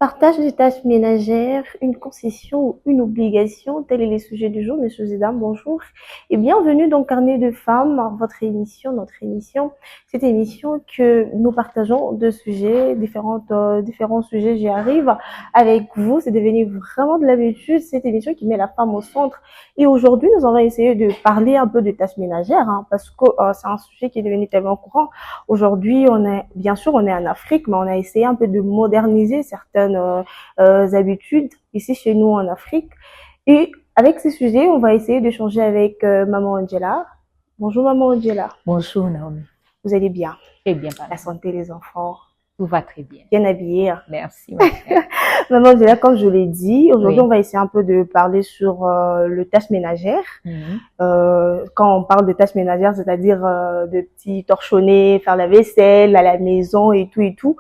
Partage des tâches ménagères, une concession ou une obligation, tel est le sujet du jour, messieurs et dames, bonjour et bienvenue dans Carnet de femmes, votre émission, notre émission, cette émission que nous partageons deux sujets, différents sujets, j'y arrive avec vous, c'est devenu vraiment de l'habitude, cette émission qui met la femme au centre et aujourd'hui nous allons essayer de parler un peu de tâches ménagères parce que c'est un sujet qui est devenu tellement courant. Aujourd'hui, bien sûr, on est en Afrique, mais on a essayé un peu de moderniser certaines habitudes ici chez nous en Afrique. Et avec ces sujets, on va essayer d'échanger avec Maman Angela. Bonjour Maman Angela. Bonjour Naomi. Vous allez bien? Très bien. La santé, les enfants? Tout va très bien. Bien habillée. Merci ma chère. Maman Angela, comme je l'ai dit, aujourd'hui Oui. on va essayer un peu de parler sur le tâches ménagères. Quand on parle de tâches ménagères, c'est-à-dire de petits torchonnets, faire la vaisselle à la maison et tout et tout.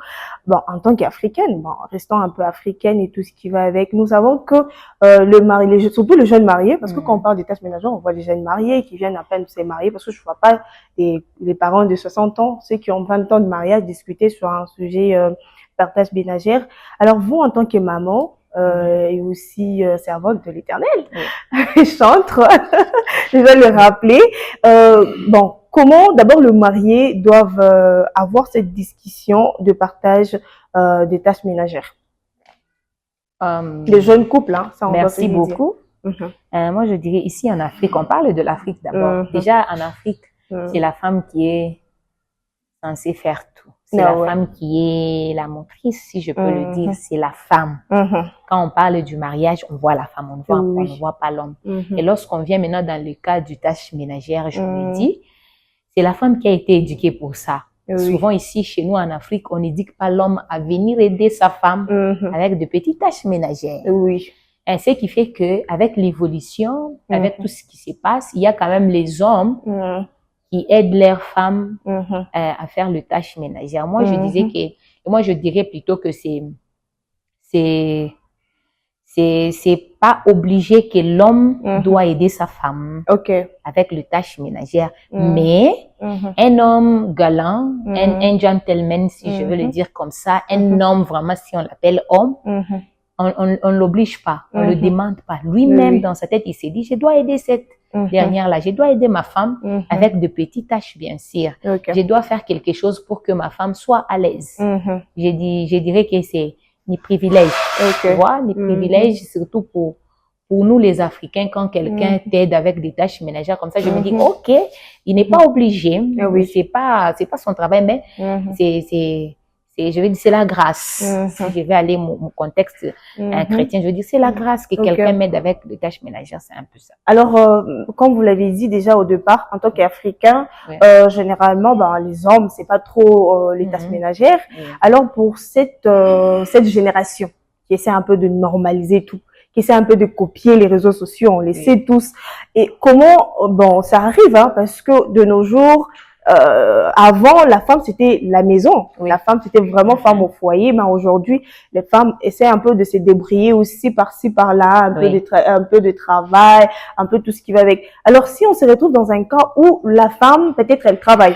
Bon, en tant qu'Africaine, bon, restant un peu africaine et tout ce qui va avec, nous savons que surtout le jeune marié, parce que quand on parle des tâches ménagères, on voit les jeunes mariés qui viennent à peine de se marier, parce que je vois pas les parents de 60 ans, ceux qui ont 20 ans de mariage, discuter sur un sujet par tâches ménagères. Alors vous, en tant que maman, et aussi servante de l'Éternel, chantre, je vais le rappeler. Bon, comment d'abord le marié doivent avoir cette discussion de partage des tâches ménagères? Les jeunes couples, ça on Merci doit beaucoup. Moi, je dirais ici en Afrique, on parle de l'Afrique d'abord. Déjà en Afrique, c'est la femme qui est censée faire tout. C'est la femme qui est la motrice, si je peux le dire, c'est la femme. Quand on parle du mariage, on voit la femme, on ne voit pas l'homme. Et lorsqu'on vient maintenant dans le cas du tâche ménagère, je me dis, c'est la femme qui a été éduquée pour ça. Souvent ici, chez nous en Afrique, on n'éduque pas l'homme à venir aider sa femme avec de petites tâches ménagères. Et ce qui fait que avec l'évolution, avec tout ce qui se passe, il y a quand même les hommes qui aident leurs femmes à faire le tâche ménagère. Moi, je dirais plutôt que c'est pas obligé que l'homme doit aider sa femme avec le tâche ménagère, mais un homme galant, un gentleman, si je veux le dire comme ça, un homme vraiment, si on l'appelle homme, on l'oblige pas, on le demande pas. Lui-même, dans sa tête, il s'est dit, je dois aider cette dernière-là, je dois aider ma femme avec de petites tâches, bien sûr. Je dois faire quelque chose pour que ma femme soit à l'aise. Je dirais que c'est ni privilège, tu vois, ni privilège, surtout pour nous les Africains, quand quelqu'un t'aide avec des tâches ménagères comme ça, je me dis, ok, il n'est pas obligé, c'est pas son travail, mais je vais dire, c'est la grâce. Si je vais aller mon contexte chrétien, je veux dire, c'est la grâce que quelqu'un m'aide avec des tâches ménagères, c'est un peu ça. Alors, comme vous l'avez dit déjà au départ, en tant qu'Africain, généralement, les hommes, c'est pas trop les tâches ménagères. Alors, pour cette génération qui essaie un peu de normaliser tout, qui essaie un peu de copier les réseaux sociaux, on les sait tous. Et comment, ça arrive, parce que de nos jours, avant, la femme, c'était la maison. La femme, c'était vraiment femme au foyer. Mais aujourd'hui, les femmes essaient un peu de se débrouiller aussi par-ci, par-là, un peu de travail, un peu tout ce qui va avec. Alors, si on se retrouve dans un cas où la femme, peut-être, elle travaille.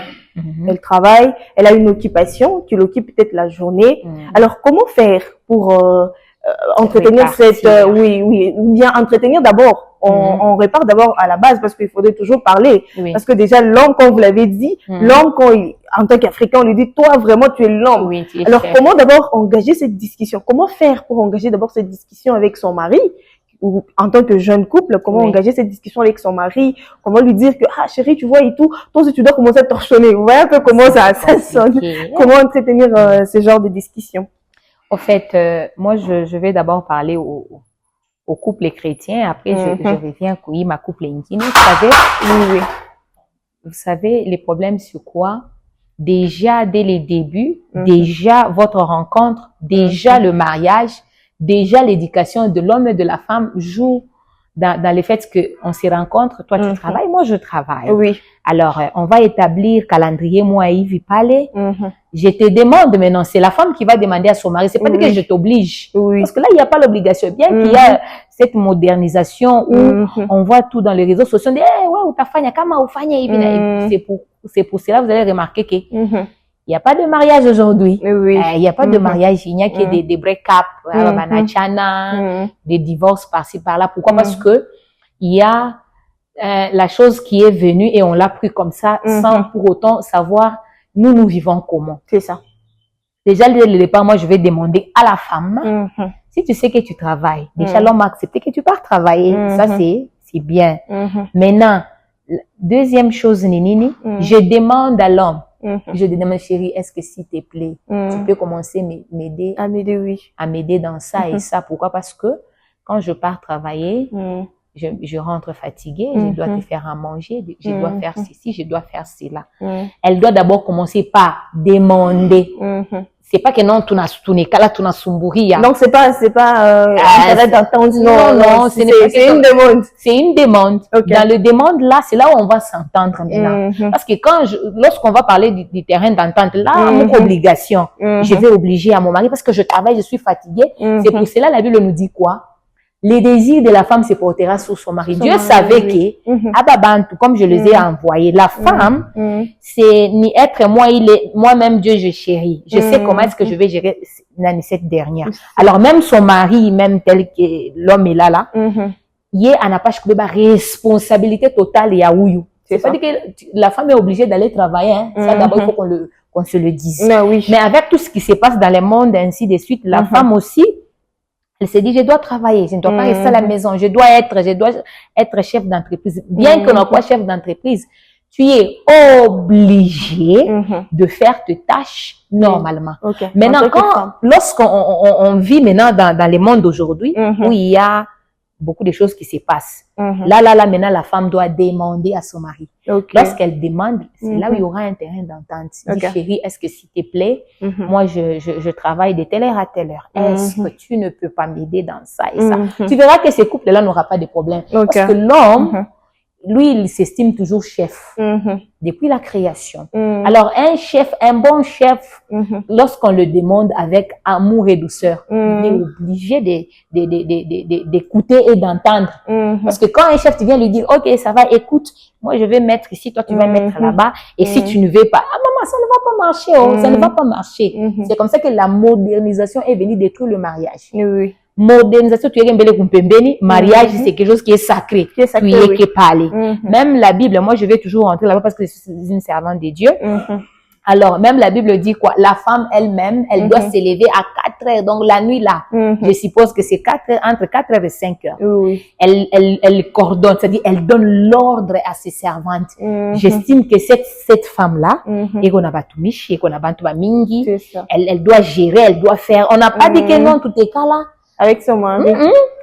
Elle travaille, elle a une occupation qui l'occupe peut-être la journée. Alors, comment faire pour entretenir ou bien entretenir d'abord. On répare d'abord à la base parce qu'il faudrait toujours parler. Parce que déjà, l'homme, comme vous l'avez dit, l'homme, en tant qu'Africain, on lui dit, toi, vraiment, tu es l'homme. Alors, comment d'abord engager cette discussion? Comment faire pour engager d'abord cette discussion avec son mari? Ou en tant que jeune couple, comment engager cette discussion avec son mari? Comment lui dire que, chérie, tu vois et tout, toi aussi, tu dois commencer à torchonner. Vous voyez un peu comment ça sonne? Comment entretenir ce genre de discussion? En fait, moi, je vais d'abord parler au couple chrétien. Après, je reviens à ma couple indien. Vous savez, les problèmes sur quoi? Déjà, dès les débuts, déjà votre rencontre, déjà le mariage, déjà l'éducation de l'homme et de la femme joue dans le fait qu'on se rencontre. Toi, tu travailles, moi, je travaille. Alors, on va établir calendrier, moi et Yves parler. Je te demande, mais non, c'est la femme qui va demander à son mari. C'est pas que je t'oblige. Parce que là, il n'y a pas l'obligation. Bien qu'il y a cette modernisation où on voit tout dans les réseaux sociaux. On dit, ouais, ou ta femme, comment ou fanya, c'est pour cela, vous allez remarquer que Il n'y a pas de mariage aujourd'hui. Oui. Il n'y a pas de mariage. Il n'y a que des break-up, des divorces par-ci, par-là. Pourquoi? Parce que il y a la chose qui est venue et on l'a pris comme ça sans pour autant savoir nous vivons comment. C'est ça. Déjà, dès le départ, moi, je vais demander à la femme, si tu sais que tu travailles, déjà, l'homme a accepté que tu pars travailler. Ça, c'est bien. Maintenant, deuxième chose, Ninini, je demande à l'homme, je lui demande, chérie, est-ce que s'il te plaît, tu peux commencer à m'aider? À m'aider, oui. À m'aider dans ça et ça. Pourquoi? Parce que quand je pars travailler, je rentre fatiguée, je dois te faire à manger, je dois faire ceci, je dois faire cela. Elle doit d'abord commencer par demander. C'est pas que non, tu n'as sumbouria. Donc c'est pas d'entendre. Non, c'est une demande. C'est une demande. Okay. Dans le demande là, c'est là où on va s'entendre maintenant. Parce que lorsqu'on va parler du terrain d'entente, là, mon obligation, je vais obliger à mon mari parce que je travaille, je suis fatiguée. C'est pour cela la Bible nous dit quoi? Les désirs de la femme se portera sur son mari. Dieu savait que, Ababantu, comme je les ai envoyés, la femme, c'est ni être moi-même Dieu, je chéris. Je sais comment est-ce que je vais gérer cette dernière. Alors, même son mari, même tel que l'homme est là, il est n'a pas responsabilité totale et à ouyou. C'est pas dire que la femme est obligée d'aller travailler, hein. Ça, d'abord, il faut qu'on se le dise. Mais avec tout ce qui se passe dans le monde, ainsi de suite, la femme aussi, elle s'est dit, je dois travailler, je ne dois pas rester à la maison, je dois être chef d'entreprise. Bien que l'on soit chef d'entreprise, tu es obligé de faire tes tâches normalement. Maintenant, lorsqu'on vit maintenant dans le monde d'aujourd'hui, où il y a beaucoup de choses qui se passent, là, maintenant, la femme doit demander à son mari. Lorsqu'elle demande, c'est là où il y aura un terrain d'entente. Dis, chérie, est-ce que s'il te plaît, moi, je travaille de telle heure à telle heure. Est-ce que tu ne peux pas m'aider dans ça et ça? Tu verras que ces couples-là n'aura pas de problème. Parce que l'homme, lui, il s'estime toujours chef depuis la création. Alors, un bon chef, lorsqu'on le demande avec amour et douceur, il est obligé d'écouter et d'entendre. Parce que quand un chef, tu viens lui dire, ok, ça va, écoute, moi, je vais mettre ici, toi, tu vas mettre là-bas, et si tu ne veux pas, ah, maman, ça ne va pas marcher, oh, ça ne va pas marcher. C'est comme ça que la modernisation est venue détruire le mariage. Modernisation, tu es un mariage, c'est quelque chose qui est sacré, qui est parlé. Même la Bible, moi, je vais toujours rentrer là-bas parce que je suis une servante de Dieu. Alors, même la Bible dit quoi? La femme elle-même, elle doit s'élever à 4 heures. Donc, la nuit là, je suppose que c'est entre 4 heures et 5 heures. Elle coordonne, c'est-à-dire, elle donne l'ordre à ses servantes. J'estime que cette femme-là, et qu'on a batumishi, et qu'on a mingi, elle doit gérer, elle doit faire. On n'a pas dit que non, tout est cas là. Avec son mari.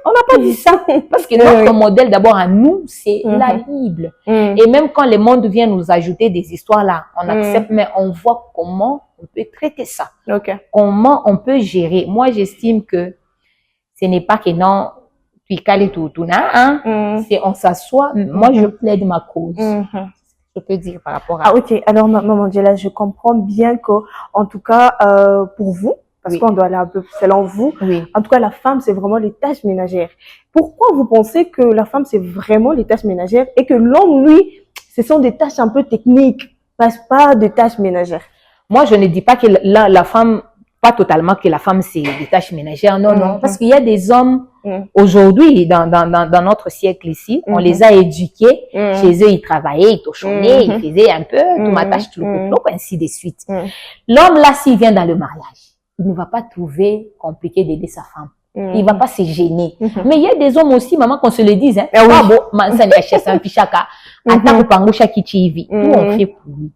On n'a pas dit ça. Parce que notre modèle, d'abord, à nous, c'est la Bible. Et même quand le monde vient nous ajouter des histoires là, on accepte, mais on voit comment on peut traiter ça. Comment on peut gérer. Moi, j'estime que ce n'est pas que non, tu cales tout, c'est on s'assoit. Moi, je plaide ma cause. Je peux dire par rapport à... Ah, ok. Alors, maman Angela, je comprends bien que, en tout cas, pour vous, parce qu'on doit aller un peu selon vous. En tout cas, la femme, c'est vraiment les tâches ménagères. Pourquoi vous pensez que la femme, c'est vraiment les tâches ménagères et que l'homme, lui, ce sont des tâches un peu techniques, pas de tâches ménagères? Moi, je ne dis pas que la femme, pas totalement que la femme, c'est des tâches ménagères. Non, non. Parce qu'il y a des hommes, aujourd'hui, dans notre siècle ici, on les a éduqués. Chez eux, ils travaillaient, ils tochonnaient, ils faisaient un peu, tout ma tâche, tout le couteau, ainsi de suite. L'homme, là, s'il vient dans le mariage, il ne va pas trouver compliqué d'aider sa femme. Il va pas se gêner. Mais il y a des hommes aussi, maman, qu'on se le dise, hein. Ah bon, ça n'est pas un pichaka. Attends, pour pangoucha qui chivi. Tout on fait pour lui.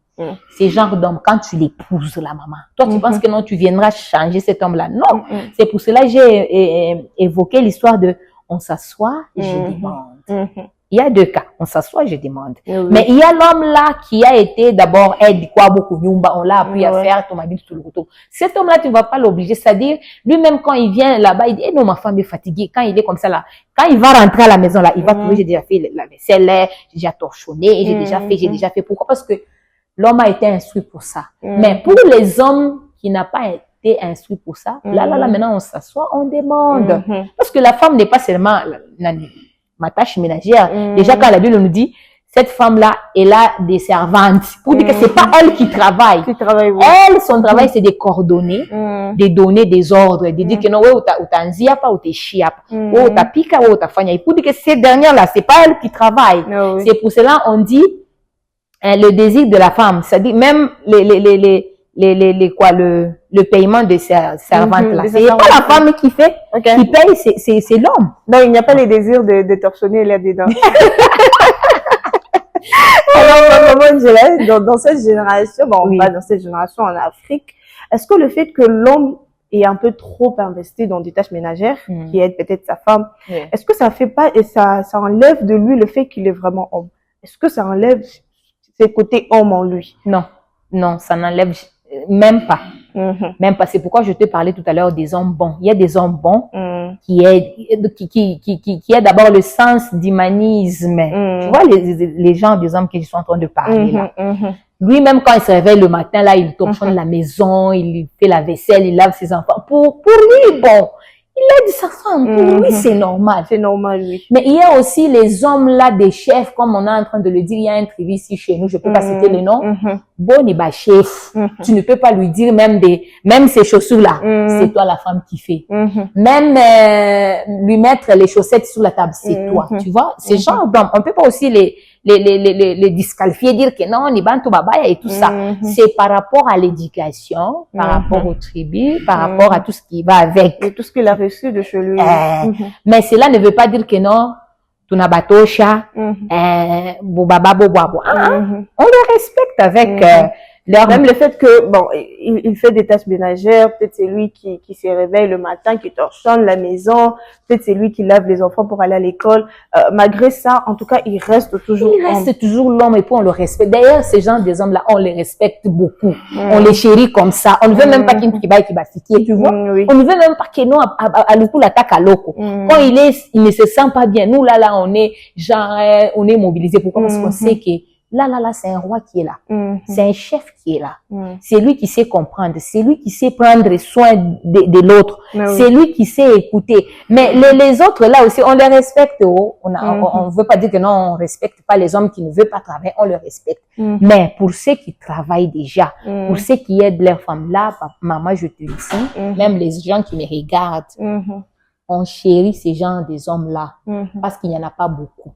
C'est genre d'homme, quand tu l'épouses, la maman. Toi, tu penses que non, tu viendras changer cet homme-là. Non. C'est pour cela que j'ai évoqué l'histoire de, on s'assoit, je demande. Il y a deux cas. On s'assoit, je demande. Mais il y a l'homme là qui a été d'abord aide quoi beaucoup nyumba, on l'a appris à faire, ton mari tout le couteau. Cet homme là, tu ne vas pas l'obliger, c'est-à-dire lui-même quand il vient là-bas, il dit eh non ma femme est fatiguée. Quand il est comme ça là, quand il va rentrer à la maison là, il va trouver j'ai déjà fait la vaisselle, j'ai déjà torchonné, j'ai déjà fait. Pourquoi? Parce que l'homme a été instruit pour ça. Mais pour les hommes qui n'ont pas été instruits pour ça, là maintenant on s'assoit, on demande. Parce que la femme n'est pas seulement ma tâche ménagère. Déjà, quand la Bible nous dit, cette femme-là, elle a des servantes. Pour dire que c'est pas elle qui travaille. Oui. Elle, son travail, c'est de coordonner, de donner des ordres, de dire que non, ouais, ou t'as nziapa, ou t'es chiapa, ou t'as pika, ou t'as fanya. Pour dire que ces dernières-là, c'est pas elle qui travaille. Oui. C'est pour cela, on dit, le désir de la femme. C'est-à-dire, même le paiement de servantes-là. C'est pas la femme qui fait, qui paye, c'est l'homme. Non, il n'y a pas les désirs de torchonner là-dedans. Alors, maman Angela, dans cette génération, bon, pas dans cette génération en Afrique, est-ce que le fait que l'homme est un peu trop investi dans des tâches ménagères, qui aident peut-être sa femme, est-ce que ça fait pas, et ça enlève de lui le fait qu'il est vraiment homme? Est-ce que ça enlève ses côtés homme en lui? Non, non, ça n'enlève même pas. Même pas. C'est pourquoi je te parlais tout à l'heure des hommes bons. Il y a des hommes bons qui aient d'abord le sens d'humanisme. Tu vois les gens, des hommes que je suis en train de parler là. Lui-même, quand il se réveille le matin, là, il torchonne la maison, il fait la vaisselle, il lave ses enfants. Pour lui, bon, il aide sa femme. Pour lui, c'est normal. C'est normal, oui. Mais il y a aussi les hommes là, des chefs, comme on est en train de le dire, il y a un trivi ici chez nous, je peux pas citer le nom. Bon, il est chef. Tu ne peux pas lui dire même ces chaussures là, c'est toi la femme qui fait. Même lui mettre les chaussettes sur la table, c'est toi. Tu vois, ces gens d'hommes, on peut pas aussi les disqualifier, dire que non, ni bantu babaya et tout ça. C'est par rapport à l'éducation, par rapport aux tribus, par rapport à tout ce qui va avec. Et tout ce qu'il a reçu de chez lui. Mais cela ne veut pas dire que non, tunabatosha, bobaba, bobabo. On le respecte avec même le fait que, bon, il fait des tâches ménagères, peut-être c'est lui qui se réveille le matin, qui torchonne la maison, peut-être c'est lui qui lave les enfants pour aller à l'école. Malgré ça, en tout cas, il reste toujours l'homme. Il reste toujours l'homme et puis on le respecte. D'ailleurs, ces gens des hommes-là, on les respecte beaucoup. On les chérit comme ça. On ne veut même pas qu'il va fiquer, tu vois. On ne veut même pas qu'il à l'oukou l'attaque à l'oko. Quand il ne se sent pas bien, nous là, on est genre, on est mobilisé. Pourquoi? Parce qu'on sait que là, c'est un roi qui est là. C'est un chef qui est là. C'est lui qui sait comprendre. C'est lui qui sait prendre soin de l'autre. C'est lui qui sait écouter. Mais les autres, là aussi, on les respecte. On veut pas dire que non, on respecte pas les hommes qui ne veulent pas travailler. On les respecte. Mais pour ceux qui travaillent déjà, pour ceux qui aident leurs femmes, là, maman, je te dis, même les gens qui me regardent, on chérit ces gens des hommes-là. Parce qu'il n'y en a pas beaucoup.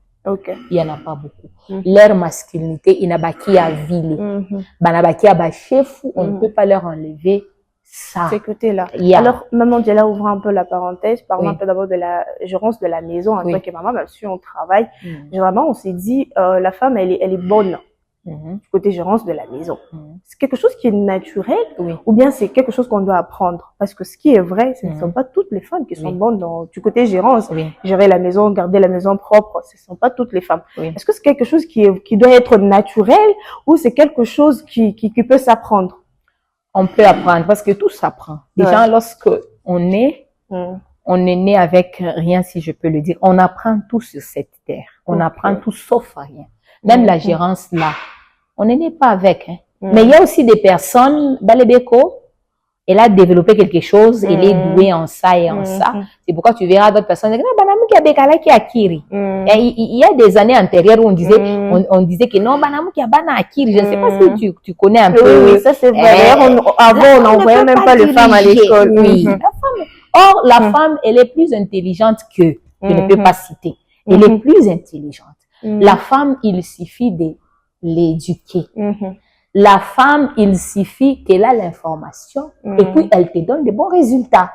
Il y en a pas beaucoup. Leur masculinité, il n'a pas qui à ville. Banabaki à chef, on ne peut pas leur enlever ça. C'est côté-là. Alors, maman Diala ouvre un peu la parenthèse, parlons un peu d'abord de la gérance de la maison en tant que maman, même si on travaille. Généralement, on s'est dit, la femme, elle est bonne. Du côté gérance de la maison. C'est quelque chose qui est naturel ou bien c'est quelque chose qu'on doit apprendre? Parce que ce qui est vrai, ce ne sont pas toutes les femmes qui sont bonnes du côté gérance. Gérer la maison, garder la maison propre, ce ne sont pas toutes les femmes. Est-ce que c'est quelque chose qui doit être naturel ou c'est quelque chose qui peut s'apprendre? On peut apprendre parce que tout s'apprend. Déjà, lorsque on est né avec rien, si je peux le dire. On apprend tout sur cette terre. On apprend tout sauf rien. Même la gérance là, on n'est pas avec. Mais il y a aussi des personnes, Balebeko, elle a développé quelque chose, elle est douée en ça et en ça. C'est pourquoi tu verras d'autres personnes dire, Banamu qui a Bekala qui a Kiri. Il y a des années antérieures où on disait que non, Banamu qui a Bana Akiri. Je ne sais pas si tu connais un peu. Oui, ça c'est vrai. Avant, on n'envoyait même pas les femmes à l'école. Or, la femme, elle est plus intelligente que, je ne peux pas citer. Elle est plus intelligente. La femme, il suffit de l'éduquer. La femme, il suffit qu'elle a l'information et puis elle te donne de bons résultats.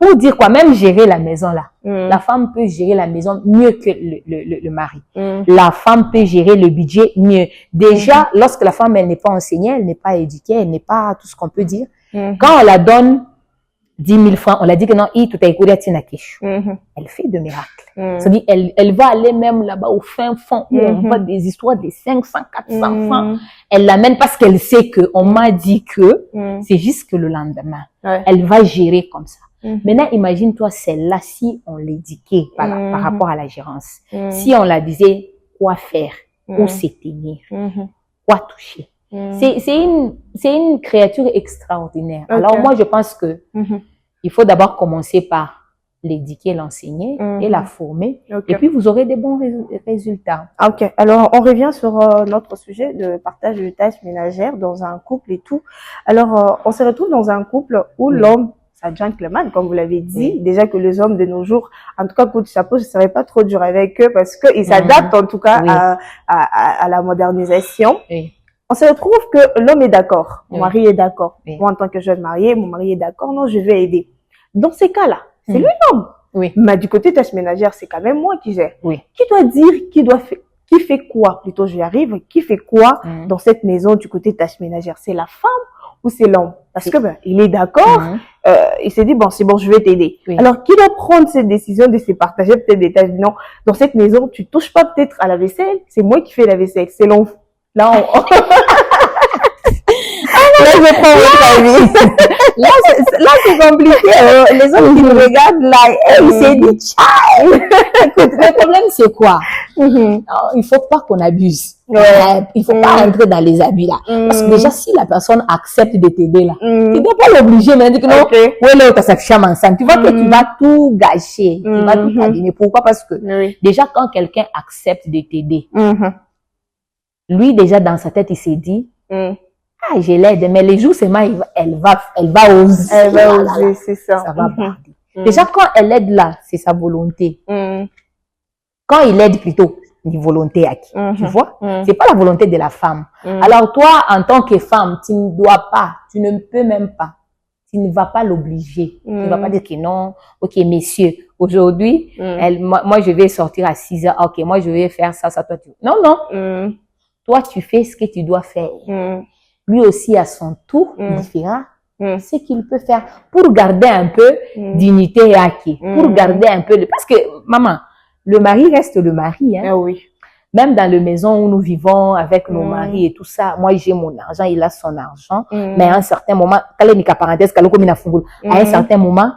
Pour dire quoi, même gérer la maison là. La femme peut gérer la maison mieux que le mari. La femme peut gérer le budget mieux. Déjà, lorsque la femme, elle n'est pas enseignée, elle n'est pas éduquée, elle n'est pas tout ce qu'on peut dire. Quand on la donne 10 000 francs, on l'a dit que non, elle fait de miracles. C'est-à-dire, elle va aller même là-bas au fin fond où on voit des histoires de 500, 400 francs. Elle l'amène parce qu'elle sait que on m'a dit que c'est juste que le lendemain, elle va gérer comme ça. Maintenant, imagine-toi celle-là si on l'éduquait par rapport à la gérance. Si on la disait quoi faire, où se tenir, quoi toucher. C'est une créature extraordinaire. Alors moi, je pense que il faut d'abord commencer par l'éduquer, l'enseigner et la former. Et puis, vous aurez des bons résultats. Ok. Alors, on revient sur notre sujet de partage de tâches ménagères dans un couple et tout. Alors, on se retrouve dans un couple où l'homme, c'est un gentleman, comme vous l'avez dit. Déjà que les hommes de nos jours, en tout cas, coup de chapeau, je ne serais pas trop dur avec eux parce qu'ils s'adaptent en tout cas à la modernisation. On se retrouve que l'homme est d'accord, mon mari est d'accord. Moi, en tant que jeune mariée, mon mari est d'accord, non, je vais aider. Dans ces cas-là, c'est lui l'homme. Mais du côté tâches ménagères, c'est quand même moi qui gère. Qui doit dire, qui fait quoi? Plutôt, j'y arrive. Qui fait quoi dans cette maison du côté tâches ménagères? C'est la femme ou c'est l'homme? Parce que, il est d'accord, il s'est dit, bon, c'est bon, je vais t'aider. Alors, qui doit prendre cette décision de se partager peut-être des tâches? Non, dans cette maison, tu touches pas peut-être à la vaisselle, c'est moi qui fais la vaisselle, c'est l'homme. Là, là, je prends votre avis. Là, c'est compliqué. Les hommes qui me regardent, là, ils s'est dit, écoute, le problème, c'est quoi? Il faut pas qu'on abuse. Il faut pas rentrer dans les abus, là. Parce que déjà, si la personne accepte de t'aider, là, tu dois pas l'obliger, mais dire que non, là, t'as sa femme enceinte. Tu vois que tu vas tout gâcher. Tu vas tout abîmer. Pourquoi? Parce que, déjà, quand quelqu'un accepte de t'aider, lui, déjà, dans sa tête, il s'est dit, ah, je l'aide, mais les jours, c'est moi, elle va oser. Elle va oser, c'est ça. Ça va partir. Déjà, quand elle aide là, c'est sa volonté. Quand il aide plutôt, une volonté à qui? Tu vois? C'est pas la volonté de la femme. Alors, toi, en tant que femme, tu ne dois pas, tu ne peux même pas. Tu ne vas pas l'obliger. Tu ne vas pas dire que non, ok, messieurs, aujourd'hui, moi, je vais sortir à 6 heures. Ok, moi, je vais faire ça, toi, tu... Non, non. Toi, tu fais ce que tu dois faire. Lui aussi, à son tour, il fera ce qu'il peut faire pour garder un peu dignité et acquis. Pour garder un peu parce que, maman, le mari reste le mari, hein. Même dans la maison où nous vivons avec nos maris et tout ça, moi, j'ai mon argent, il a son argent. Mais à un certain moment, à un certain moment,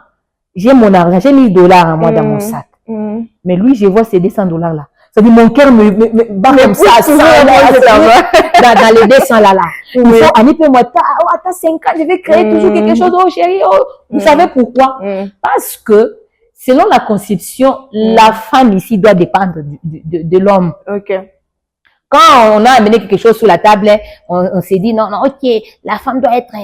j'ai mon argent, j'ai $1000 à moi dans mon sac. Mais lui, je vois ces $200 là. Ça dit, mon cœur me bat comme ça, dans les 200 là. Il faut, Annie, moi, t'as 5 ans, je vais créer toujours quelque chose, oh chérie, oh. Vous savez pourquoi? Parce que, selon la conception, la femme ici doit dépendre de l'homme. Quand on a amené quelque chose sur la table, on s'est dit, non, ok, la femme doit être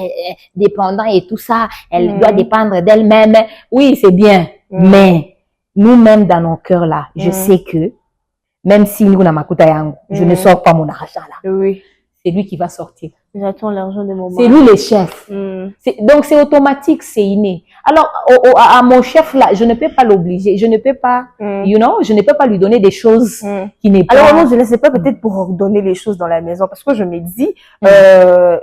dépendante et tout ça, elle doit dépendre d'elle-même. Oui, c'est bien. Mais, nous-mêmes, dans nos cœurs là, je sais que, même si nous n'avons pas je ne sors pas mon argent là. C'est lui qui va sortir. J'attends l'argent de mon mari. C'est lui le chef. Donc c'est automatique, c'est inné. Alors à mon chef là, je ne peux pas l'obliger, je ne peux pas, je ne peux pas lui donner des choses qui n'est pas. Alors moi je ne sais pas peut-être pour ordonner les choses dans la maison parce que je me dis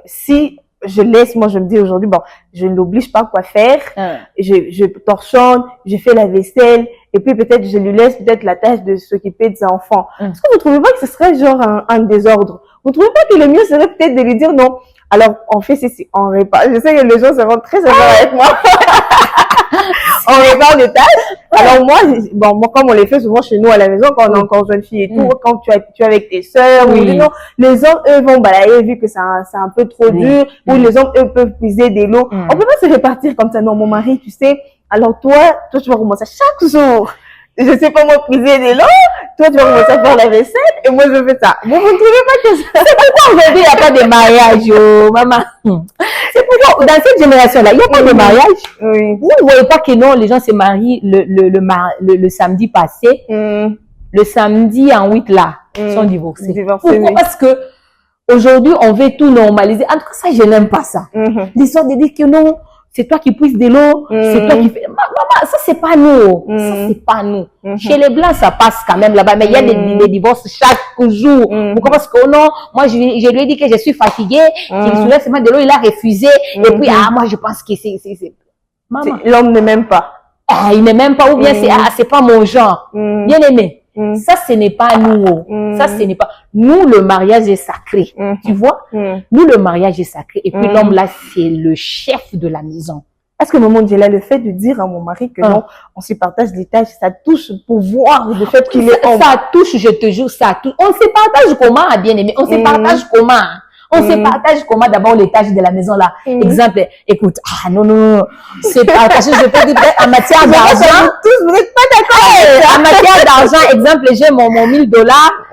si je laisse, moi je me dis aujourd'hui bon, je ne l'oblige pas à quoi faire, je torchonne, je fais la vaisselle. Et puis peut-être je lui laisse peut-être la tâche de s'occuper de ses enfants. Est-ce que vous trouvez pas que ce serait genre un désordre? Vous trouvez pas que le mieux serait peut-être de lui dire non? Alors on fait ceci, on répare. Je sais que les gens seront très heureux avec moi. On répare les tâches. Alors moi, comme on les fait souvent chez nous à la maison quand on est encore jeune fille et tout, quand tu es avec tes sœurs, ou non, les hommes eux vont balayer vu que c'est un peu trop dur, ou les hommes eux peuvent puiser de l'eau. On peut pas se répartir comme ça. Non, mon mari, tu sais. Alors toi, tu vas commencer chaque jour. Je sais pas moi puiser de l'eau. Toi, tu vas commencer à faire la vaisselle et moi je fais ça. Vous ne trouvez pas que c'est pourquoi aujourd'hui il n'y a pas de mariage, maman. C'est pourquoi dans cette génération-là, il n'y a pas de mariage. Vous ne voyez pas que non, les gens se marient le samedi passé. Le samedi en 8 là, sont divorcés. Pourquoi? Parce que aujourd'hui, on veut tout normaliser. En tout cas, ça, je n'aime pas ça. L'histoire de dire que non, c'est toi qui puisses de l'eau, c'est toi qui fais... Maman, ça c'est pas nous. Ça c'est pas nous. Chez les Blancs, ça passe quand même là-bas, mais il y a des divorces chaque jour. Pourquoi? Parce que non, moi je lui ai dit que je suis fatiguée, qu'il soulève seulement de l'eau, il a refusé. Et puis, moi je pense que c'est... Maman. L'homme ne m'aime pas. Il ne m'aime pas, ou bien c'est pas mon genre. Bien aimé. Ça, ce n'est pas nous. Ça, ce n'est pas... Nous, le mariage est sacré. Tu vois? Nous, le mariage est sacré. Et puis, l'homme, là, c'est le chef de la maison. Est-ce que, maman Djela, le fait de dire à mon mari que non, on se partage les tâches, ça touche le pouvoir, le fait qu'il est homme? Ça touche, je te jure, ça touche. On se partage comment, bien aimé? On se partage comment? On se partage comment d'abord les tâches de la maison là. Exemple, écoute, non, c'est partagé, je peux dire en matière d'argent. Tous, vous n'êtes pas d'accord. En matière d'argent, exemple, j'ai mon $1000,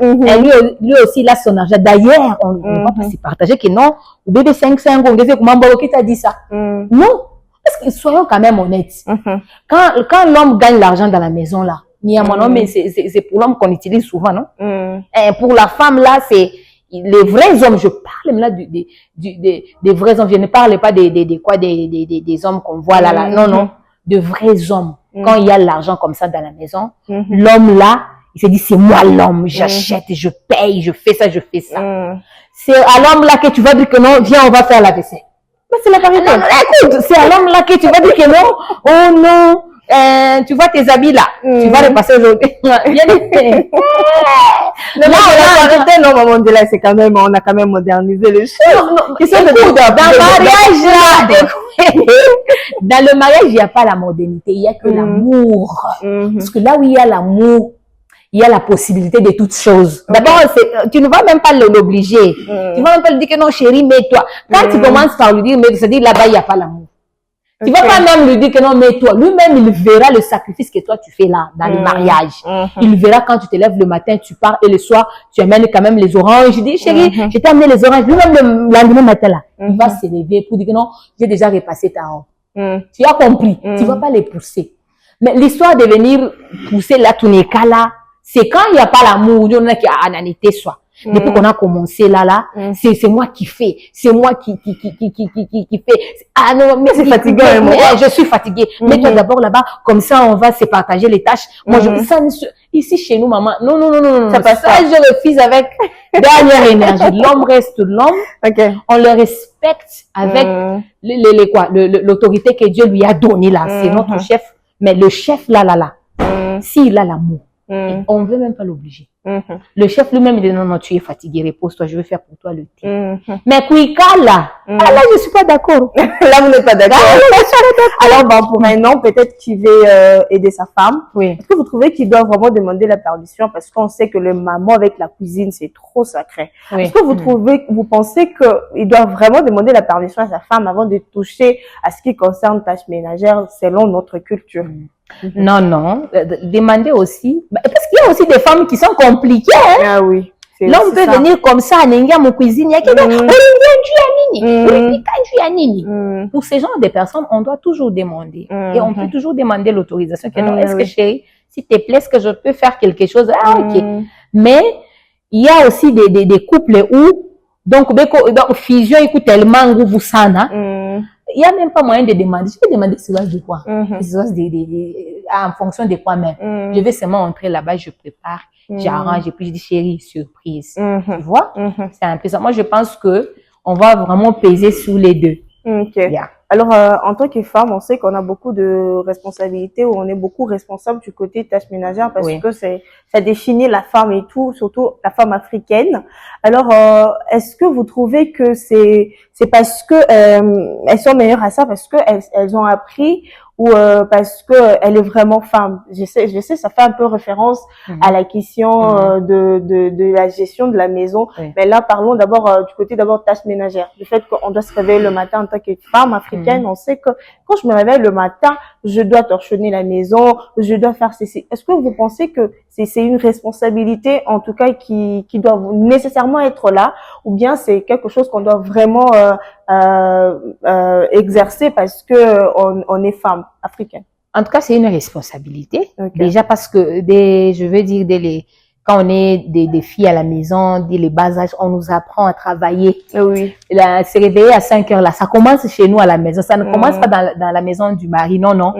et lui aussi, il a son argent. D'ailleurs, on va pas se partager que non, ou bébé 5, on disait comment qui t'a dit ça. Non, parce que soyons quand même honnêtes. Quand l'homme gagne l'argent dans la maison là, ni à mon homme, mais c'est pour l'homme qu'on utilise souvent, non? Et pour la femme là, c'est les vrais hommes. Je parle là des vrais hommes. Je ne parle pas des hommes qu'on voit là. Non, de vrais hommes. Quand il y a l'argent comme ça dans la maison, l'homme là, il se dit c'est moi l'homme, j'achète, je paye, je fais ça. C'est à l'homme là que tu vas dire que non, viens, on va faire la vaisselle. Mais c'est la vérité. Écoute, c'est à l'homme là que tu vas dire que non, oh non. Tu vois tes habits là, tu vas les passer aujourd'hui. Non, maman de là, c'est quand même, on a quand même modernisé les choses. Dans le mariage, il n'y a pas la modernité, il n'y a que l'amour. Parce que là où il y a l'amour, il y a la possibilité de toutes choses. D'abord, tu ne vas même pas l'obliger. Tu vas même pas lui dire que non, chérie, mets-toi. Quand tu commences par lui dire, mais c'est-à-dire là-bas, il n'y a pas l'amour. Tu vas pas même lui dire que non, mais toi, lui-même, il verra le sacrifice que toi, tu fais là, dans le mariage. Il verra quand tu te lèves le matin, tu pars, et le soir, tu amènes quand même les oranges. Je dis, chérie, je t'ai amené les oranges. Lui-même, le lendemain matin, là, il va se lever pour dire que non, j'ai déjà repassé ta robe. Tu as compris. Tu vas pas les pousser. Mais l'histoire de venir pousser là, tous les cas là, c'est quand il n'y a pas l'amour, il y en a qui a ananité soit. Depuis qu'on a commencé là, c'est moi qui fais, c'est moi qui fait. Ah non, mais c'est fatigant. Je suis fatiguée. Mets-toi d'abord là-bas, comme ça on va se partager les tâches. Moi ici chez nous, maman, non, ça passe pas. Je refuse avec dernière énergie. L'homme reste l'homme. On le respecte avec l'autorité que Dieu lui a donnée là. C'est notre chef. Mais le chef là, s'il a l'amour, on ne veut même pas l'obliger. Le chef lui-même, il dit non, tu es fatigué, repose-toi, je vais faire pour toi le thé. Mais Kouika là, là, je suis pas d'accord. Là, vous n'êtes pas d'accord. Alors, pour un homme, peut-être qu'il veut aider sa femme. Est-ce que vous trouvez qu'il doit vraiment demander la permission parce qu'on sait que le maman avec la cuisine, c'est trop sacré. Est-ce que vous pensez qu'il doit vraiment demander la permission à sa femme avant de toucher à ce qui concerne tâches ménagères selon notre culture? Non. Demander aussi, parce qu'il y a aussi des femmes qui sont compliquées. Ah oui. L'homme peut venir comme ça, n'enga mon cuisine, il y a qui Pour ces genres de personnes, on doit toujours demander. Et on peut toujours demander l'autorisation. Est-ce que chérie, s'il te plaît, est-ce que je peux faire quelque chose? Ah, ok. Mais il y a aussi des couples où, donc fusion, écoute, tellement vous sana. Il n'y a même pas moyen de demander. Je peux demander sur base de quoi? En fonction de quoi même. Je vais seulement entrer là-bas, je prépare, j'arrange, et puis je dis chérie, surprise. Tu vois? C'est un peu ça. Moi, je pense que on va vraiment peser sur les deux. Alors, en tant que femme, on sait qu'on a beaucoup de responsabilités, ou on est beaucoup responsable du côté tâches ménagères parce que ça définit la femme et tout, surtout la femme africaine. Alors, est-ce que vous trouvez que c'est parce que elles sont meilleures à ça, parce que elles ont appris, ou parce que elle est vraiment femme? Je sais, ça fait un peu référence à la question de la gestion de la maison. Mais là, parlons d'abord du côté tâches ménagères. Le fait qu'on doit se réveiller le matin en tant que femme africaine, on sait que quand je me réveille le matin, je dois torchonner la maison, je dois faire ceci. Est-ce que vous pensez que c'est une responsabilité, en tout cas, qui doit nécessairement être là, ou bien c'est quelque chose qu'on doit vraiment exercer parce que on est femme africaine? En tout cas, c'est une responsabilité. Déjà parce que je veux dire, quand on est des filles à la maison, dès les bas âges, on nous apprend à travailler. Se réveiller à 5 heures là, ça commence chez nous à la maison. Ça ne commence pas dans la maison du mari, non.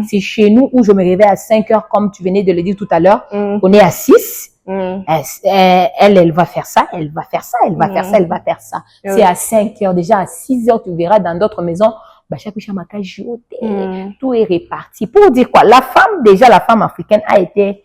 C'est chez nous où je me réveille à 5 heures, comme tu venais de le dire tout à l'heure. On est à 6. Elle va faire ça, elle va faire ça, elle va faire ça, elle va faire ça. C'est à 5 heures. Déjà à 6 heures, tu verras dans d'autres maisons, chaque tout est réparti. Pour dire quoi? La femme africaine a été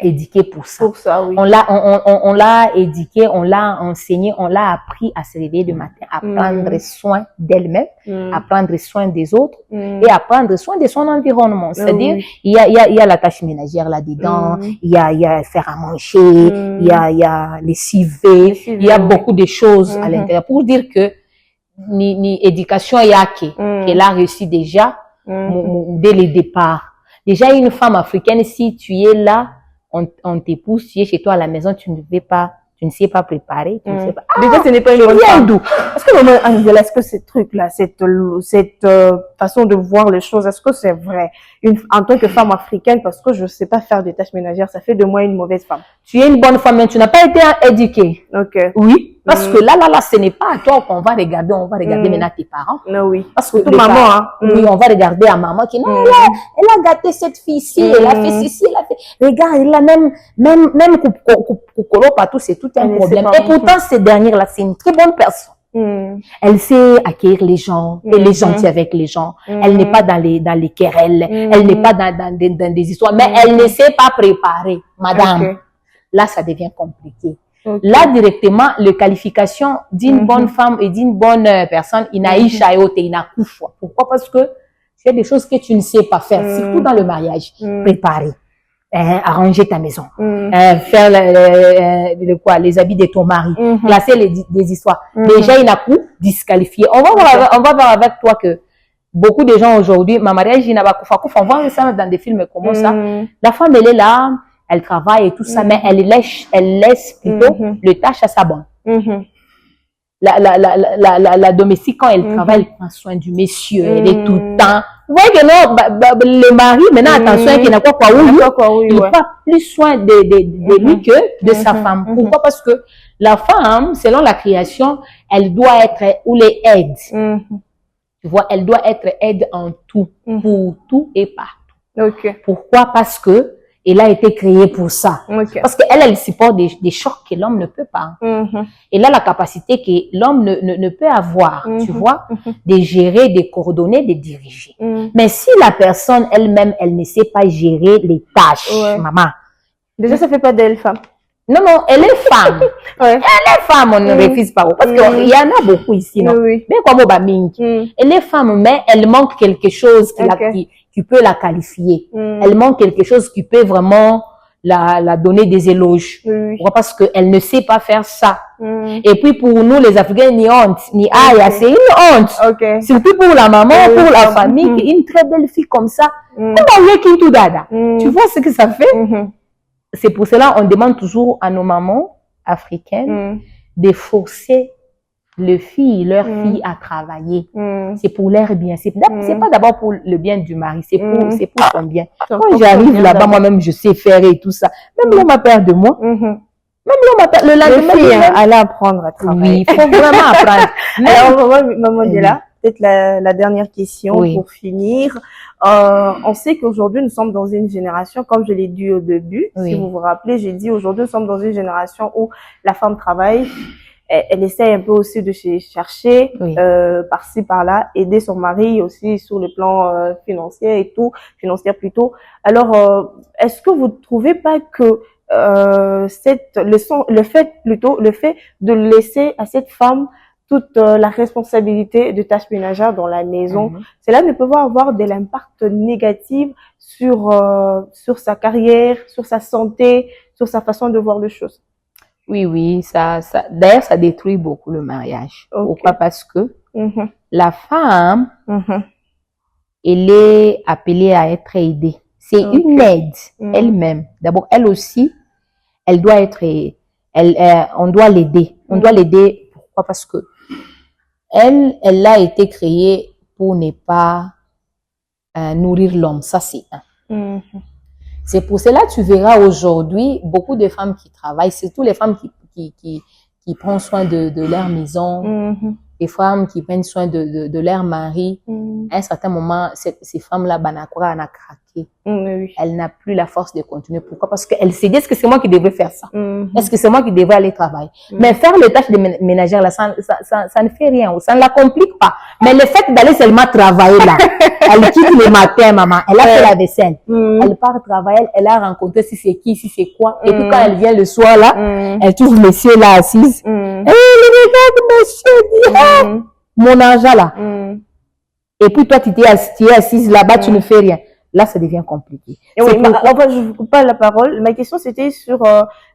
éduquée pour ça. Pour ça, oui. On l'a éduquée, on l'a enseignée, on l'a appris à se réveiller le matin, à prendre soin d'elle-même, à prendre soin des autres et à prendre soin de son environnement. C'est-à-dire, il y a la tâche ménagère là-dedans, il y a faire à manger, il y a les civer, il y a beaucoup de choses à l'intérieur pour dire que ni éducation qu'elle a réussi déjà dès le départ. Déjà, une femme africaine, si tu es là, on t'épouse, tu es chez toi à la maison, tu ne sais pas préparer, tu ne sais pas. Déjà, ce n'est pas une bonne femme. Est-ce que, maman Angela, est-ce que ces trucs-là, cette façon de voir les choses, est-ce que c'est vrai? En tant que femme africaine, parce que je ne sais pas faire des tâches ménagères, ça fait de moi une mauvaise femme. Tu es une bonne femme, mais tu n'as pas été éduquée. Ok. Oui. Parce que là, ce n'est pas à toi qu'on va regarder, maintenant tes parents. Non, oui. Parce que maman, hein. Oui, on va regarder à maman qui, non, elle a gâté cette fille-ci, elle a fait ceci, elle a fait, regarde, elle a même Koukolo partout, c'est tout un problème. Et pourtant, cette dernière-là, c'est une très bonne personne. Elle sait accueillir les gens, elle est gentille avec les gens, elle n'est pas dans les querelles, elle n'est pas dans des histoires, mais elle ne sait pas préparer, madame. Là, ça devient compliqué. Là, directement, les qualifications d'une bonne femme et d'une bonne personne, inaïcha et inakufa. Pourquoi? Parce que c'est des choses que tu ne sais pas faire, surtout dans le mariage. Préparer, arranger ta maison, faire les habits de ton mari, classer des histoires. Déjà, inaku, disqualifié. On va voir avec toi que beaucoup de gens aujourd'hui, ma mariage, on voit ça dans des films comme ça. La femme, elle est là, elle travaille et tout ça, mais elle laisse plutôt le tâche à sa bonne. La domestique, quand elle travaille, elle prend soin du monsieur, elle est tout le temps. Vous voyez que non, le mari, maintenant, attention, qu'il n'a pas il prend plus soin de lui que de sa femme. Pourquoi? Parce que la femme, selon la création, elle doit être, ou les aides. Tu vois, elle doit être aide en tout, pour tout et partout. Pourquoi? Parce que elle a été créée pour ça. Parce qu'elle supporte des chocs que l'homme ne peut pas. Elle a la capacité que l'homme ne peut avoir, tu vois, de gérer, de coordonner, de diriger. Mais si la personne elle-même, elle ne sait pas gérer les tâches, maman. Déjà, ça fait pas d'elle femme. Non, elle est femme. Elle est femme, on ne refuse pas. Parce qu'il y en a beaucoup ici, non? Mais comme elle est femme, mais elle manque quelque chose qui peut la qualifier. Elle manque quelque chose qui peut vraiment la donner des éloges. Pourquoi? Parce qu'elle ne sait pas faire ça. Et puis pour nous, les Africains, ni honte, ni aïe, c'est une honte. Surtout pour la maman, pour la famille, une très belle fille comme ça. Tu vois ce que ça fait? C'est pour cela on demande toujours à nos mamans africaines de forcer leurs filles à travailler. C'est pour leur bien. C'est pas d'abord pour le bien du mari, c'est pour son bien. Quand j'arrive là-bas, moi-même, je sais faire et tout ça. Même l'homme a peur de moi. Même l'homme a peur. Le lendemain, allez apprendre à travailler. Oui, il faut vraiment apprendre. Alors, maman Dela, peut-être la dernière question pour finir. On sait qu'aujourd'hui, nous sommes dans une génération, comme je l'ai dit au début, si vous vous rappelez, j'ai dit aujourd'hui, nous sommes dans une génération où la femme travaille, elle essaie un peu aussi de chercher par-ci, par-là, aider son mari aussi sur le plan financier et tout, financière plutôt. Alors, est-ce que vous ne trouvez pas que le fait de laisser à cette femme toute la responsabilité de tâches ménagères dans la maison, cela ne peut pas avoir de l'impact négatif sur sa carrière, sur sa santé, sur sa façon de voir les choses? Oui, d'ailleurs, ça détruit beaucoup le mariage. Pourquoi? Parce que la femme, elle est appelée à être aidée. C'est une aide elle-même. D'abord, elle aussi, elle doit être, on doit l'aider. On doit l'aider. Pourquoi? Parce que elle a été créée pour ne pas nourrir l'homme. Ça, c'est un. C'est pour cela que tu verras aujourd'hui beaucoup de femmes qui travaillent, surtout les femmes qui prennent soin de leur maison les femmes qui prennent soin de leur mari, à un certain moment, ces femmes-là, banakura, a craqué. Oui. Elle n'a plus la force de continuer. Pourquoi? Parce qu'elle s'est dit, est-ce que c'est moi qui devrais faire ça? Est-ce que c'est moi qui devrais aller travailler? Mais faire les tâches de ménagère, là, ça ne fait rien, ça ne la complique pas. Mais le fait d'aller seulement travailler là, elle quitte le matin, maman, elle a fait la vaisselle, elle part travailler, elle a rencontré si c'est qui, si c'est quoi, et puis quand elle vient le soir là, elle trouve monsieur là assise, et regarde monsieur, dit, mon argent là. Et puis toi, tu es assise là-bas, tu ne fais rien. Là, ça devient compliqué. Et oui, enfin, je vous coupe pas la parole. Ma question, c'était sur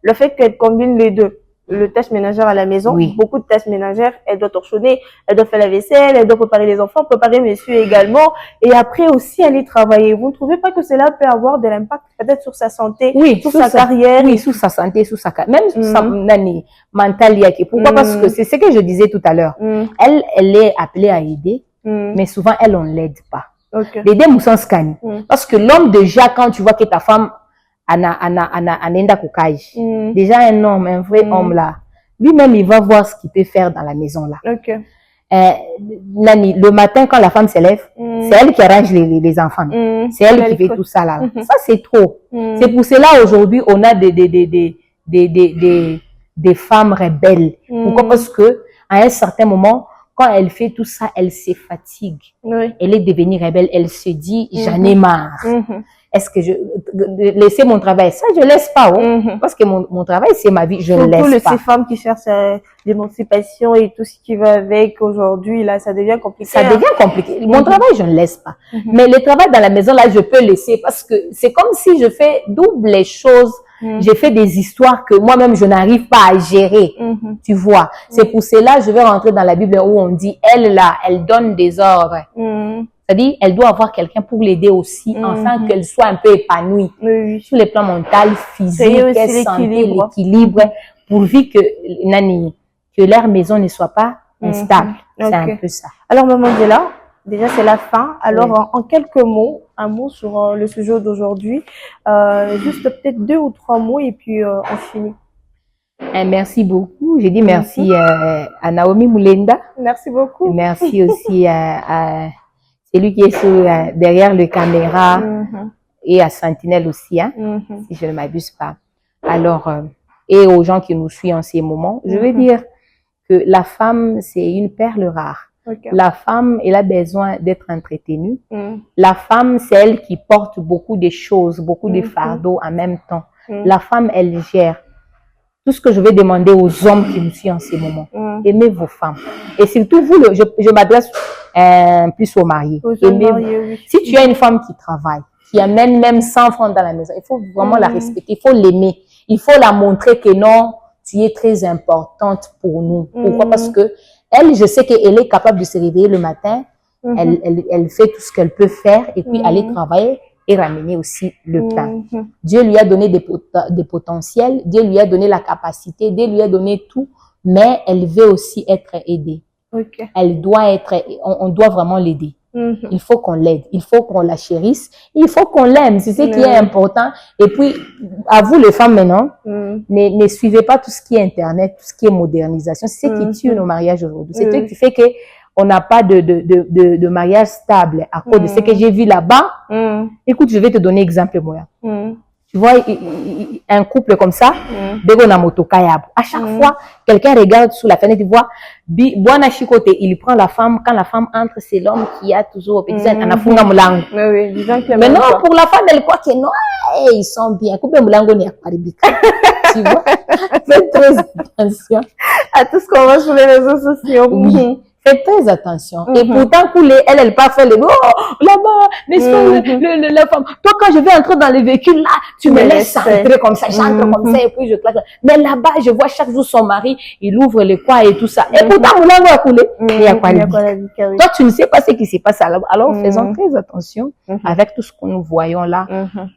le fait qu'elle combine les deux. Le tâche ménagère à la maison. Oui. Beaucoup de tâches ménagères. Elle doit torchonner, elle doit faire la vaisselle, elle doit préparer les enfants, préparer monsieur également. Et après aussi aller travailler. Vous ne trouvez pas que cela peut avoir de l'impact peut-être sur sa santé, oui, sur sa carrière? Oui, sur sa santé, sur sa carrière. Même sur sa mentale. Pourquoi? Parce que c'est ce que je disais tout à l'heure. Elle est appelée à aider, mais souvent, elle, on l'aide pas. Okay. L'aider moussant scan. Parce que l'homme, déjà, quand tu vois que ta femme déjà un homme, un vrai homme là, lui-même, il va voir ce qu'il peut faire dans la maison là. Okay. Le matin, quand la femme se lève, c'est elle qui arrange les enfants. C'est elle qui fait tout ça là. Ça, c'est trop. C'est pour cela, aujourd'hui, on a des femmes rebelles. Pourquoi? Parce que, à un certain moment, quand elle fait tout ça, elle se fatigue. Oui. Elle est devenue rebelle. Elle se dit, j'en ai marre. Est-ce que je laisser mon travail? Ça, je laisse pas. Parce que mon travail, c'est ma vie. Je ne laisse pas. Ces femmes qui cherchent l'émancipation et tout ce qui va avec aujourd'hui, là, ça devient compliqué. Ça devient compliqué. Mon travail, je ne laisse pas. Mais le travail dans la maison, là, je peux laisser parce que c'est comme si je fais double les choses. J'ai fait des histoires que moi-même, je n'arrive pas à gérer. Tu vois. C'est pour cela, je vais rentrer dans la Bible où on dit, elle, là, elle donne des ordres. C'est-à-dire, elle doit avoir quelqu'un pour l'aider aussi, afin qu'elle soit un peu épanouie. Sur les plans mental, physique, santé, l'équilibre, pourvu que leur maison ne soit pas instable. C'est un peu ça. Alors, maman Djella, déjà, c'est la fin. Alors, en quelques mots, un mot sur le sujet d'aujourd'hui. Juste peut-être 2 ou 3 mots et puis on finit. Merci beaucoup. J'ai dit merci à Naomi Moulenda. Merci beaucoup. Merci aussi à celui qui est derrière le caméra et à Sentinelle aussi, hein, si je ne m'abuse pas. Alors, et aux gens qui nous suivent en ces moments, je veux dire que la femme, c'est une perle rare. Okay. La femme, elle a besoin d'être entretenue. La femme, c'est elle qui porte beaucoup de choses, beaucoup de fardeaux en même temps. La femme, elle gère. Tout ce que je vais demander aux hommes qui nous suivent en ces moments, aimez vos femmes. Et surtout, vous, je m'adresse plus aux mariés. Oui. Si tu as une femme qui travaille, qui amène même 100 francs dans la maison, il faut vraiment la respecter, il faut l'aimer. Il faut la montrer que non, tu es très importante pour nous. Pourquoi? Parce que elle, je sais qu'elle est capable de se réveiller le matin, elle fait tout ce qu'elle peut faire et puis aller travailler et ramener aussi le pain. Dieu lui a donné des potentiels, Dieu lui a donné la capacité, Dieu lui a donné tout, mais elle veut aussi être aidée. Okay. Elle doit être, on doit vraiment l'aider. Il faut qu'on l'aide, il faut qu'on la chérisse, il faut qu'on l'aime, c'est ce qui est important. Et puis, à vous les femmes maintenant, ne suivez pas tout ce qui est Internet, tout ce qui est modernisation, c'est ce qui tue nos mariages aujourd'hui. C'est ce qui fait que on n'a pas de mariage stable à cause de ce que j'ai vu là-bas. Écoute, je vais te donner exemple, moi. Tu vois, un couple comme ça, à chaque fois, quelqu'un regarde sous la fenêtre, il voit, il prend la femme, quand la femme entre, c'est l'homme qui a toujours, maintenant, pour la femme, elle croit que non, ils sont bien. Tu vois, faites très attention à tout ce qu'on voit sur les réseaux sociaux. Oui. Faites très attention. Et pourtant, elle pas fait le là-bas, n'est-ce pas, la femme. Toi, quand je vais entrer dans le véhicule, là, tu me laisses entrer comme ça, j'entre comme ça, et puis je claque. Mais là-bas, je vois chaque jour son mari, il ouvre le coin et tout ça. Et pourtant, Moulango a coulé. Il y a quoi toi, tu ne sais pas ce qui se passe là-bas. Alors, faisons très attention avec tout ce que nous voyons là,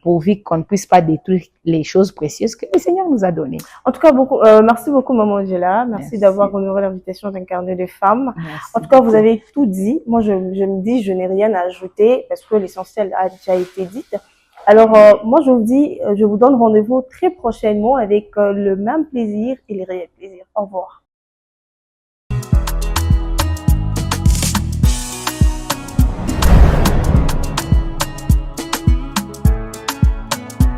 pourvu qu'on ne puisse pas détruire les choses précieuses que le Seigneur nous a données. En tout cas, merci beaucoup, Maman Djella. Merci d'avoir honoré l'invitation d'incarner des femmes. En tout cas, vous avez tout dit. Moi, je me dis, je n'ai rien à ajouter parce que l'essentiel a déjà été dit. Alors, moi, je vous dis, je vous donne rendez-vous très prochainement avec le même plaisir et les réels plaisirs. Au revoir.